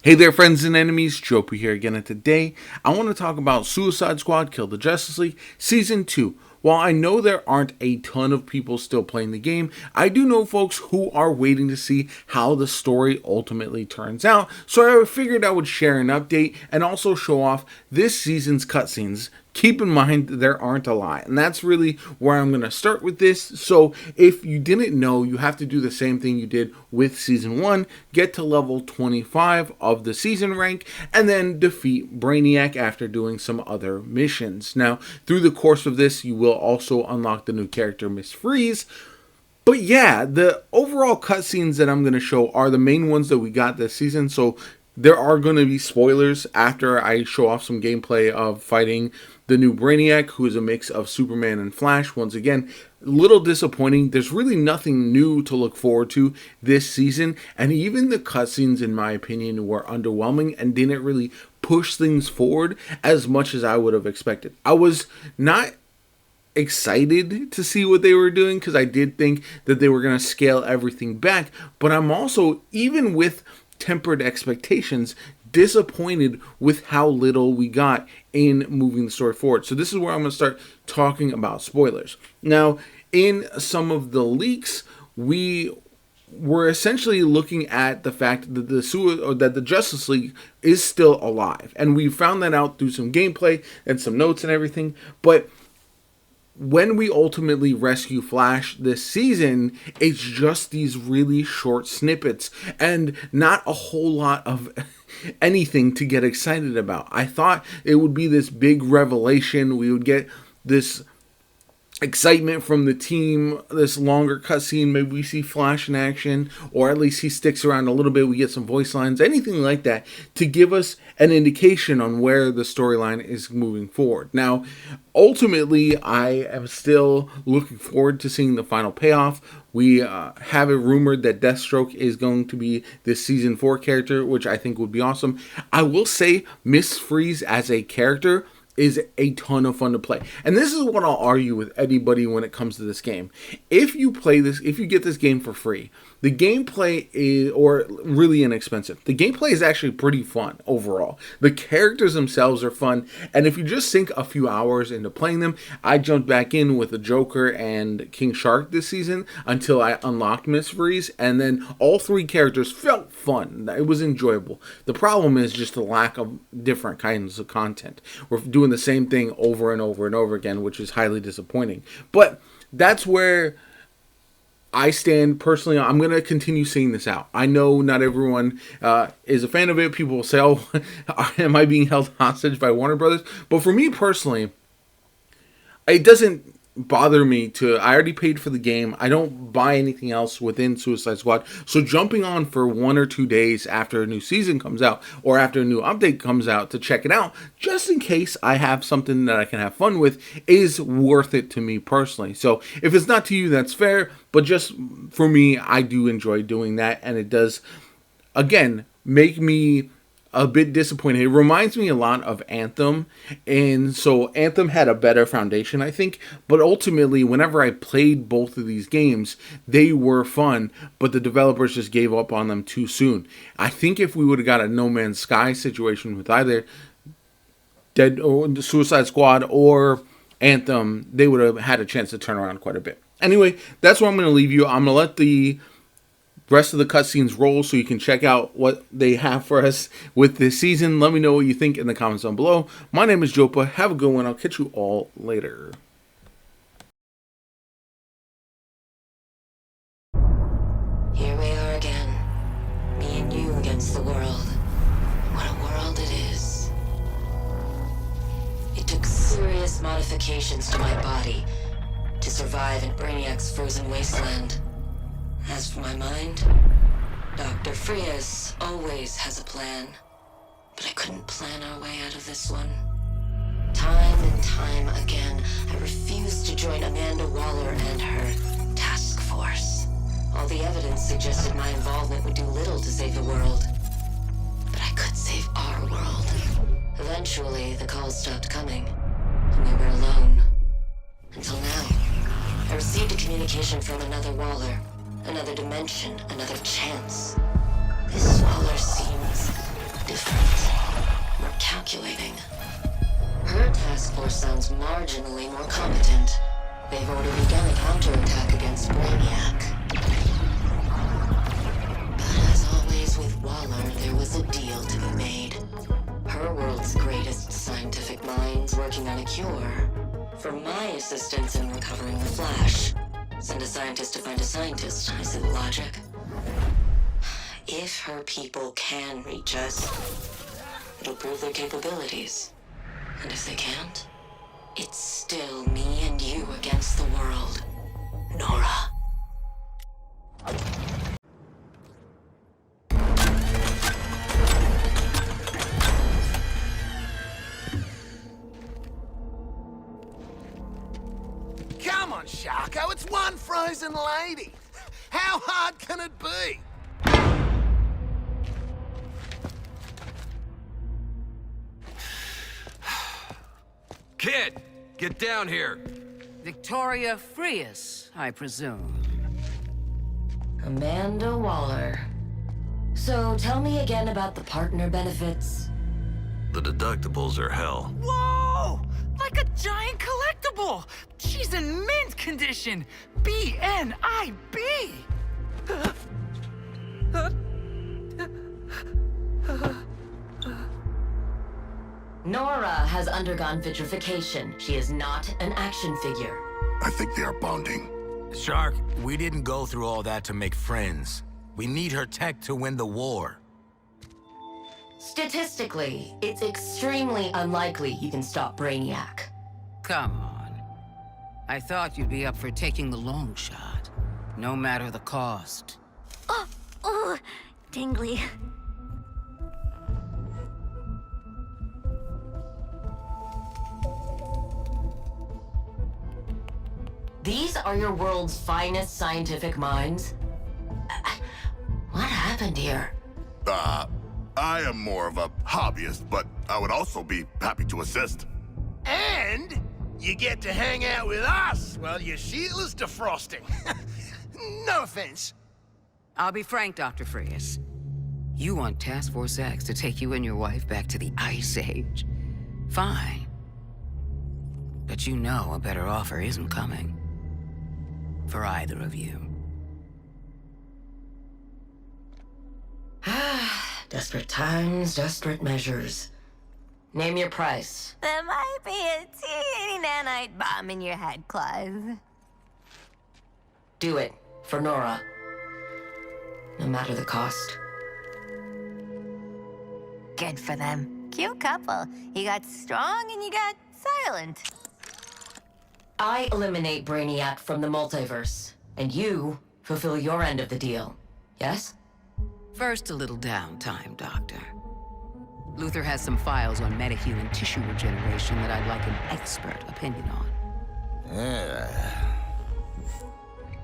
Hey there, friends and enemies, JoPa here again, and today I want to talk about Suicide Squad Kill the Justice League Season 2. While I know there aren't a ton of people still playing the game, I do know folks who are waiting to see how the story ultimately turns out, so I figured I would share an update and also show off this season's cutscenes. Keep in mind there aren't a lot, and that's really where I'm going to start with this. So if you didn't know, you have to do the same thing you did with Season 1, get to level 25 of the season rank, and then defeat Brainiac after doing some other missions. Now, through the course of this, you will also unlock the new character, Miss Freeze. But yeah, the overall cutscenes that I'm going to show are the main ones that we got this season, so there are going to be spoilers after I show off some gameplay of fighting the new Brainiac, who is a mix of Superman and Flash. Once again, a little disappointing. There's really nothing new to look forward to this season, and even the cutscenes, in my opinion, were underwhelming and didn't really push things forward as much as I would have expected. I was not excited to see what they were doing because I did think that they were going to scale everything back, but I'm also, even with tempered expectations, disappointed with how little we got in moving the story forward. So this is where I'm going to start talking about spoilers. Now, in some of the leaks, we were essentially looking at the fact that the Justice League is still alive, and we found that out through some gameplay and some notes and everything. But when we ultimately rescue Flash this season, it's just these really short snippets and not a whole lot of anything to get excited about. I thought it would be this big revelation. We would get this excitement from the team, this longer cutscene. Maybe we see Flash in action, or at least he sticks around a little bit. We get some voice lines, anything like that, to give us an indication on where the storyline is moving forward. Now, ultimately, I am still looking forward to seeing the final payoff. We have it rumored that Deathstroke is going to be this Season 4 character, which I think would be awesome. I will say Miss Freeze as a character is a ton of fun to play. And this is what I'll argue with anybody when it comes to this game. If you play this, if you get this game for free, the gameplay is, or really inexpensive, the gameplay is actually pretty fun overall. The characters themselves are fun, and if you just sink a few hours into playing them, I jumped back in with the Joker and King Shark this season until I unlocked Miss Freeze, and then all three characters felt fun. It was enjoyable. The problem is just the lack of different kinds of content. We're doing the same thing over and over and over again, which is highly disappointing. But that's where I stand personally. I'm going to continue seeing this out. I know not everyone is a fan of it. People will say, oh, am I being held hostage by Warner Brothers? But for me personally, it doesn't bother me to, I already paid for the game. I don't buy anything else within Suicide Squad. So jumping on for 1 or 2 days after a new season comes out, or after a new update comes out, to check it out, just in case I have something that I can have fun with, is worth it to me personally. So if it's not to you, that's fair. But just for me, I do enjoy doing that. And it does, again, make me a bit disappointed. It reminds me a lot of Anthem, and so Anthem had a better foundation, I think, but ultimately, whenever I played both of these games, they were fun, but the developers just gave up on them too soon. I think if we would have got a No Man's Sky situation with either Dead or Suicide Squad or Anthem, they would have had a chance to turn around quite a bit. Anyway, that's where I'm going to leave you. I'm going to let the rest of the cutscenes roll so you can check out what they have for us with this season. Let me know what you think in the comments down below. My name is JoPa. Have a good one. I'll catch you all later. Here we are again. Me and you against the world. What a world it is. It took serious modifications to my body to survive in Brainiac's frozen wasteland. As for my mind, Dr. Freeze always has a plan, but I couldn't plan our way out of this one. Time and time again, I refused to join Amanda Waller and her task force. All the evidence suggested my involvement would do little to save the world, but I could save our world. Eventually, the calls stopped coming, and we were alone. Until now, I received a communication from another Waller. Another dimension, another chance. This Waller seems calculating. Her task force sounds marginally more competent. They've already begun a counterattack against Brainiac. But as always with Waller, there was a deal to be made. Her world's greatest scientific minds working on a cure. For my assistance in recovering the Flash. Send a scientist to find a scientist, I see the logic. If her people can reach us, it'll prove their capabilities. And if they can't, it's still me and you against the world. Nora. Come on, Sharko, it's one frozen lady. How hard can it be? Kid, get down here. Victoria Frias, I presume. Amanda Waller. So tell me again about the partner benefits. The deductibles are hell. Whoa! Like a giant collectible! She's in mint condition! BNIB! Nora has undergone vitrification. She is not an action figure. I think they are bonding. Shark, we didn't go through all that to make friends. We need her tech to win the war. Statistically, it's extremely unlikely you can stop Brainiac. Come on. I thought you'd be up for taking the long shot, no matter the cost. Oh, tingly. These are your world's finest scientific minds? What happened here? I am more of a hobbyist, but I would also be happy to assist. And you get to hang out with us while your Sheila's defrosting. No offense. I'll be frank, Dr. Frias. You want Task Force X to take you and your wife back to the Ice Age. Fine. But you know a better offer isn't coming. For either of you. Desperate times, desperate measures. Name your price. There might be a teeny nanite bomb in your head, Clive. Do it. For Nora. No matter the cost. Good for them. Cute couple. You got strong and you got silent. I eliminate Brainiac from the multiverse, and you fulfill your end of the deal. Yes? First, a little downtime, Doctor. Luther has some files on metahuman tissue regeneration that I'd like an expert opinion on.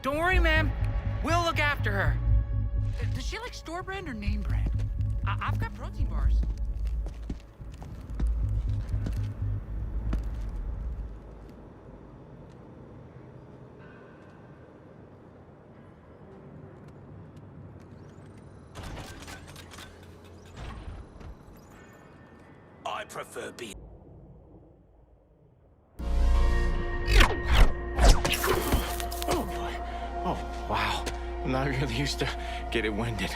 Don't worry, ma'am. We'll look after her. Does she like store brand or name brand? I've got protein bars. I prefer being... Oh boy. Oh, wow. I'm not really used to getting winded.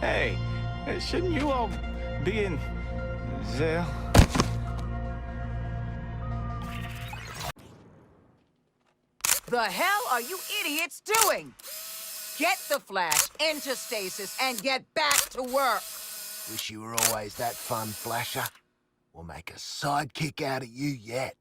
Hey, shouldn't you all be in jail? The hell are you idiots doing? Get the Flash into stasis and get back to work. Wish you were always that fun, Flasher. We'll make a sidekick out of you yet.